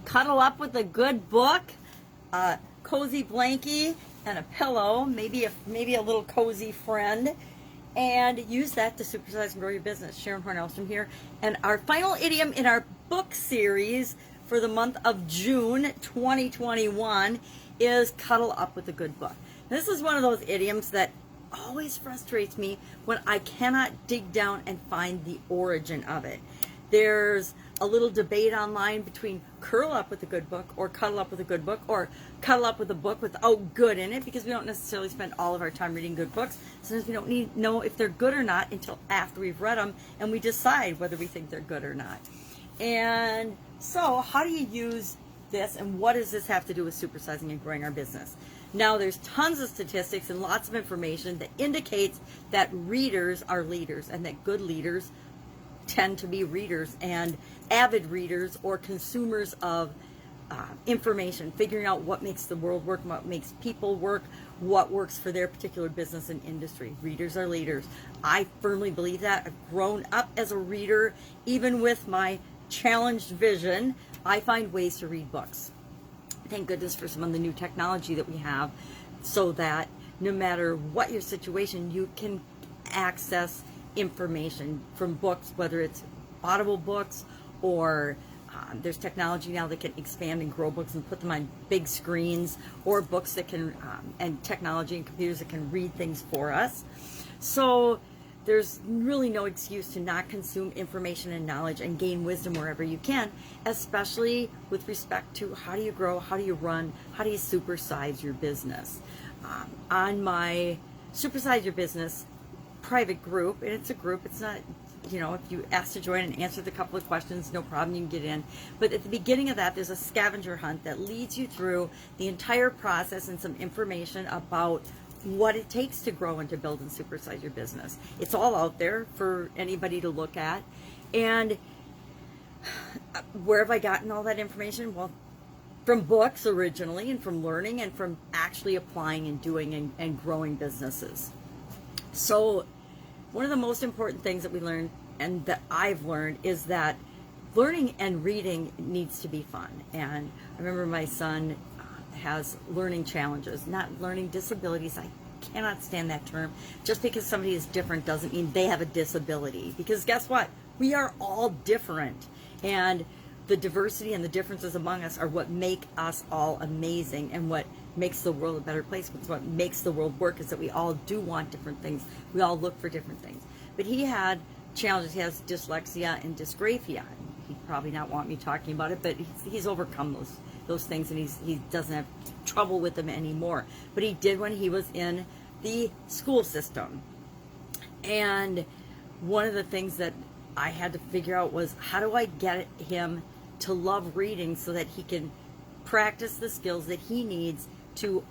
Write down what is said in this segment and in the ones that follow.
cuddle up with a good book, a cozy blankie, and a pillow, maybe a little cozy friend, and use that to supersize and grow your business. Sharon Horne-Ellstrom here, and our final idiom in our book series for the month of June 2021 is cuddle up with a good book. This is one of those idioms that always frustrates me when I cannot dig down and find the origin of it. There's a little debate online between curl up with a good book or cuddle up with a good book or cuddle up with a book without good in it, because we don't necessarily spend all of our time reading good books. Sometimes we don't know if they're good or not until after we've read them and we decide whether we think they're good or not. And so how do you use this, and what does this have to do with supersizing and growing our business? Now, there's tons of statistics and lots of information that indicates that readers are leaders, and that good leaders tend to be readers and avid readers or consumers of information, figuring out what makes the world work, what makes people work, what works for their particular business and industry. Readers are leaders. I firmly believe that. I've grown up as a reader. Even with my challenged vision, I find ways to read books. Thank goodness for some of the new technology that we have, so that no matter what your situation, you can access information from books, whether it's audible books or there's technology now that can expand and grow books and put them on big screens, or books that can, and technology and computers that can read things for us. So there's really no excuse to not consume information and knowledge and gain wisdom wherever you can, especially with respect to how do you grow, how do you run, how do you supersize your business. On my Supersize Your Business private group, and it's a group, it's not, you know, if you ask to join and answer the couple of questions, no problem, you can get in. But at the beginning of that, there's a scavenger hunt that leads you through the entire process and some information about what it takes to grow and to build and supersize your business. It's all out there for anybody to look at. And where have I gotten all that information? Well, from books originally, and from learning, and from actually applying and doing and growing businesses. So one of the most important things that we learn, and that I've learned, is that learning and reading needs to be fun. And I remember my son has learning challenges, not learning disabilities. I cannot stand that term. Just because somebody is different doesn't mean they have a disability, because guess what? We are all different, and the diversity and the differences among us are what make us all amazing, and what makes the world a better place. What makes the world work is that we all do want different things. We all look for different things. But he had challenges. He has dyslexia and dysgraphia. He'd probably not want me talking about it, but he's overcome those things, and he doesn't have trouble with them anymore. But he did when he was in the school system. And one of the things that I had to figure out was, how do I get him to love reading so that he can practice the skills that he needs to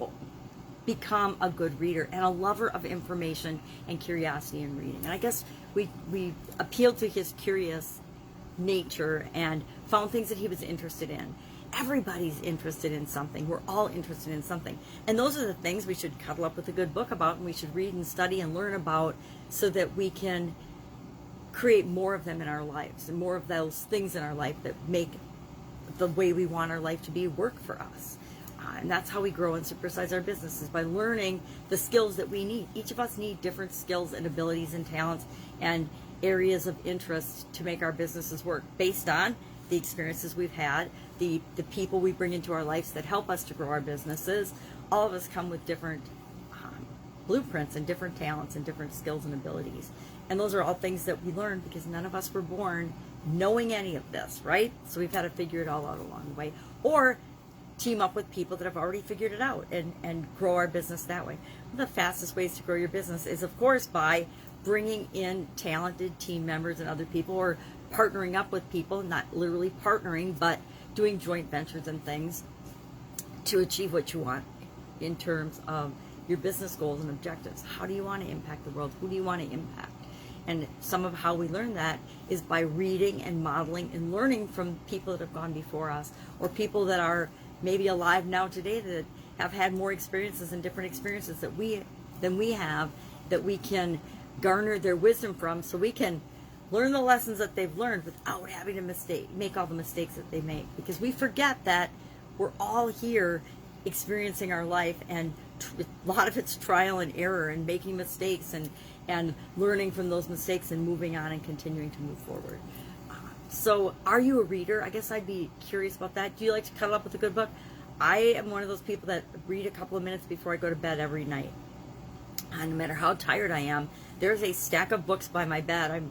become a good reader and a lover of information and curiosity in reading. And I guess we appealed to his curious nature and found things that he was interested in. Everybody's interested in something. We're all interested in something. And those are the things we should cuddle up with a good book about, and we should read and study and learn about, so that we can create more of them in our lives, and more of those things in our life that make the way we want our life to be work for us. And that's how we grow and supersize our businesses, by learning the skills that we need. Each of us need different skills and abilities and talents and areas of interest to make our businesses work, based on the experiences we've had, the people we bring into our lives that help us to grow our businesses. All of us come with different blueprints and different talents and different skills and abilities. And those are all things that we learn, because none of us were born knowing any of this, right? So we've had to figure it all out along the way, or team up with people that have already figured it out and grow our business that way. One of the fastest ways to grow your business is, of course, by bringing in talented team members and other people, or partnering up with people, not literally partnering, but doing joint ventures and things to achieve what you want in terms of your business goals and objectives. How do you want to impact the world? Who do you want to impact? And some of how we learn that is by reading and modeling and learning from people that have gone before us, or people that are maybe alive now today that have had more experiences and different experiences than we have, that we can garner their wisdom from, so we can learn the lessons that they've learned without having to make all the mistakes that they make. Because we forget that we're all here experiencing our life, and a lot of it's trial and error and making mistakes and learning from those mistakes and moving on and continuing to move forward. So are you a reader? I guess I'd be curious about that. Do you like to cuddle up with a good book? I am one of those people that read a couple of minutes before I go to bed every night. And no matter how tired I am, there's a stack of books by my bed.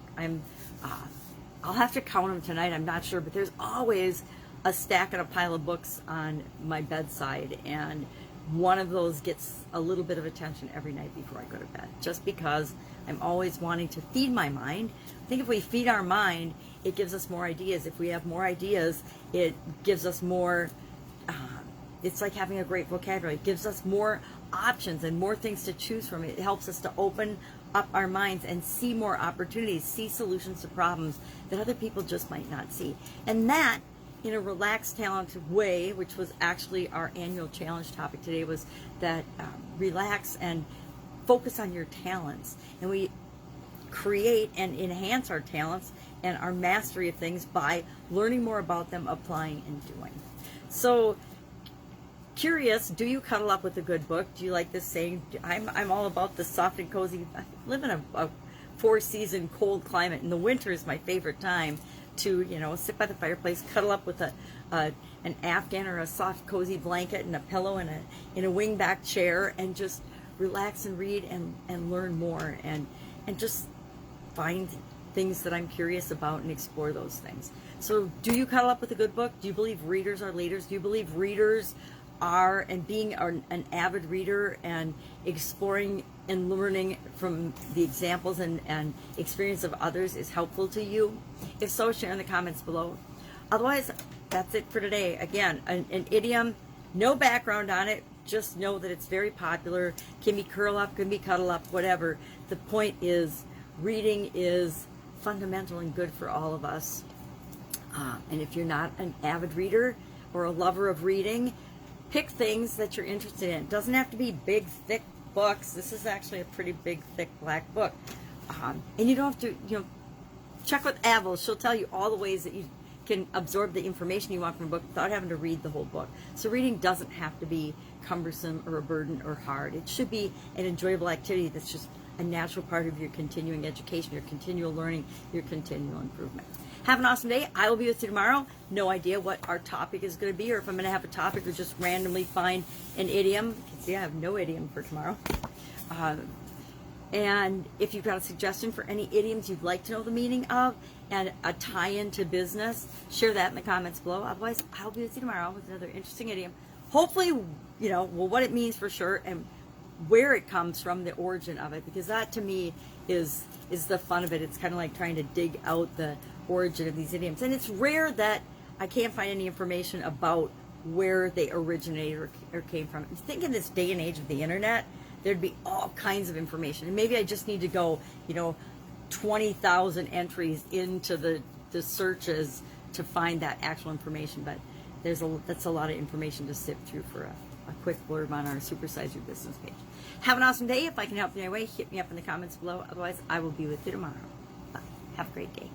I'll have to count them tonight, I'm not sure, but there's always a stack and a pile of books on my bedside, and one of those gets a little bit of attention every night before I go to bed, just because I'm always wanting to feed my mind. I think if we feed our mind, it gives us more ideas. If we have more ideas, it gives us more, it's like having a great vocabulary. It gives us more options and more things to choose from. It helps us to open up our minds and see more opportunities, see solutions to problems that other people just might not see. And that, in a relaxed, talented way, which was actually our annual challenge topic today, was that relax and focus on your talents. And we create and enhance our talents and our mastery of things by learning more about them, applying, and doing. So, curious, do you cuddle up with a good book? Do you like this saying? I'm all about the soft and cozy. I live in a 4-season cold climate, and the winter is my favorite time to, sit by the fireplace, cuddle up with an Afghan or a soft, cozy blanket and a pillow and in a wingback chair, and just relax and read and learn more and just find things that I'm curious about and explore those things. So, do you cuddle up with a good book? Do you believe readers are leaders? Do you believe readers are, and being an avid reader and exploring and learning from the examples and experience of others is helpful to you? If so, share in the comments below. Otherwise, that's it for today. Again, an idiom, no background on it, just know that it's very popular. Can be curl up, can be cuddle up, whatever. The point is, reading is fundamental and good for all of us. And if you're not an avid reader or a lover of reading, pick things that you're interested in. It doesn't have to be big, thick books. This is actually a pretty big, thick black book. And you don't have to, check with Avril. She'll tell you all the ways that you can absorb the information you want from a book without having to read the whole book. So reading doesn't have to be cumbersome or a burden or hard. It should be an enjoyable activity that's just a natural part of your continuing education, your continual learning, your continual improvement. Have an awesome day. I will be with you tomorrow. No idea what our topic is going to be, or if I'm going to have a topic or just randomly find an idiom. You can see I have no idiom for tomorrow. And if you've got a suggestion for any idioms you'd like to know the meaning of and a tie-in to business, share that in the comments below. Otherwise, I'll be with you tomorrow with another interesting idiom. Hopefully, what it means for sure and where it comes from, the origin of it, because that to me is the fun of it. It's kind of like trying to dig out the origin of these idioms. And it's rare that I can't find any information about where they originated or came from. I think in this day and age of the internet, there'd be all kinds of information. And maybe I just need to go, 20,000 entries into the searches to find that actual information. But that's a lot of information to sift through for a quick blurb on our Supersize Your Business page. Have an awesome day. If I can help you in any way, hit me up in the comments below. Otherwise, I will be with you tomorrow. Bye. Have a great day.